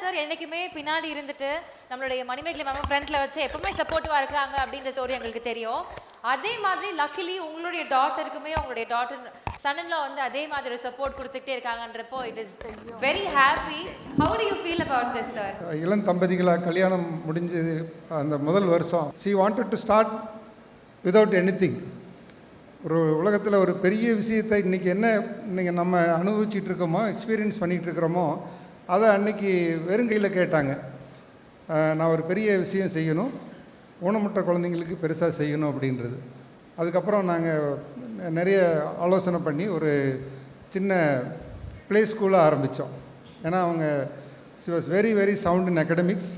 Sir என்னைக்குமே பின்னாடி இருந்துட்டு நம்மளுடைய மணிமேகலை மேம் ஃப்ரண்ட்ல வச்சு எப்பவுமே சப்போர்ட்டிவா இருக்காங்க அப்படின்ற ஸ்டோரி எங்களுக்கு தெரியும். அதே மாதிரி லக்கிலி உங்களுடைய டாட்டருக்குமே உங்களுடைய டாட்டர் சன்னின்லா வந்து அதே மாதிரி ஒரு சப்போர்ட் கொடுத்துட்டே இருக்காங்கன்றப்போ it is very happy. How do you feel about this sir? இளம் தம்பதிகளாக கல்யாணம் முடிஞ்சு அந்த முதல் வருஷம் she wanted to start without anything. ஒரு உலகத்தில் ஒரு பெரிய விஷயத்தை இன்றைக்கி இன்றைக்கி நம்ம அனுபவிச்சுட்டு இருக்கோமோ எக்ஸ்பீரியன்ஸ் பண்ணிகிட்டு இருக்கிறோமோ அதை அன்றைக்கி வெறுங்கையில் கேட்டாங்க. நான் ஒரு பெரிய விஷயம் செய்யணும், ஊனமுற்ற குழந்தைங்களுக்கு பெருசாக செய்யணும் அப்படின்றது. அதுக்கப்புறம் நாங்கள் நிறைய ஆலோசனை பண்ணி ஒரு சின்ன ப்ளே ஸ்கூலாக ஆரம்பித்தோம். ஏன்னா அவங்க she was very very sound in academics.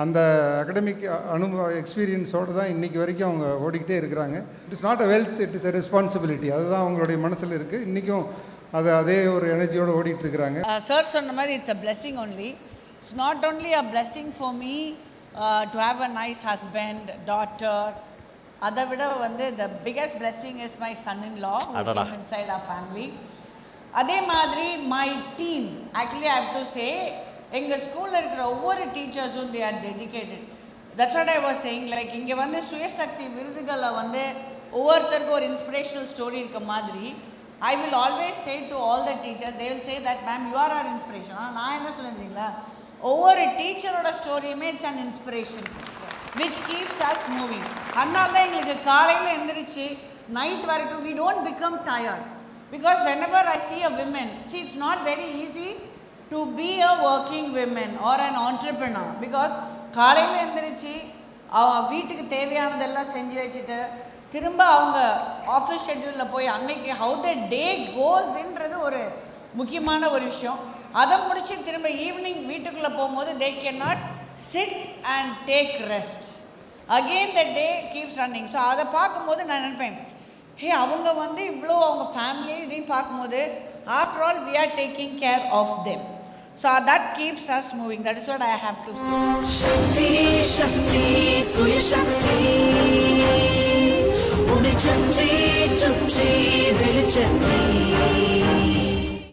அந்த அகடமிக் எக்ஸ்பீரியன்ஸோடு தான் இன்றைக்கி வரைக்கும் அவங்க ஓடிக்கிட்டே இருக்கிறாங்க. It is not a wealth, it is a responsibility. அதுதான் அவங்களுடைய மனசில் இருக்குது. இன்றைக்கும் அதே ஒரு எனர்ஜியோடு ஓடிட்டு இருக்கிறாங்க. சார் சொன்ன மாதிரி it's a blessing only. It's not only a blessing for me to have a nice husband, daughter. அதை விட வந்து the biggest blessing is my son in law inside our family. அதே மாதிரி my team. Actually I have to say எங்கள் ஸ்கூலில் இருக்கிற ஒவ்வொரு டீச்சர்ஸும் they are dedicated. That's what I was saying. Like இங்கே வந்து சுயசக்தி விருதுகளில் வந்து ஒவ்வொருத்தருக்கும் ஒரு இன்ஸ்பிரேஷனல் ஸ்டோரி இருக்க மாதிரி I will always say to all the teachers, they will say that ma'am you are our inspiration. நான் என்ன சொல்லுறீங்களா, ஒவ்வொரு டீச்சரோட ஸ்டோரியுமே it's an inspiration which keeps us moving. அதனால தான் எங்களுக்கு காலையில் எழுந்திரிச்சு நைட் வரைக்கும் we don't become tired because whenever I see a woman, see it's not very easy to be a working woman or an entrepreneur because காலையில் எழுந்திரிச்சு வீட்டுக்கு தேவையானதெல்லாம் செஞ்சு வச்சுட்டு திரும்ப அவங்க ஆஃபீஸ் ஷெட்யூலில் போய் அன்னைக்கு ஹவு த டே கோஸ்ன்றது ஒரு முக்கியமான ஒரு விஷயம். அதை முடித்து திரும்ப ஈவினிங் வீட்டுக்குள்ளே போகும்போது they can not sit and take rest. Again the day keeps running. So அதை பார்க்கும்போது நான் நினைப்பேன், ஹே அவங்க வந்து இவ்வளோ அவங்க ஃபேமிலி இதையும் பார்க்கும்போது after all we are taking care of them. So that keeps us moving. That is what I have to say. Shakti, Shakti, Suya Shakti. Unai chutti chutti velichatti.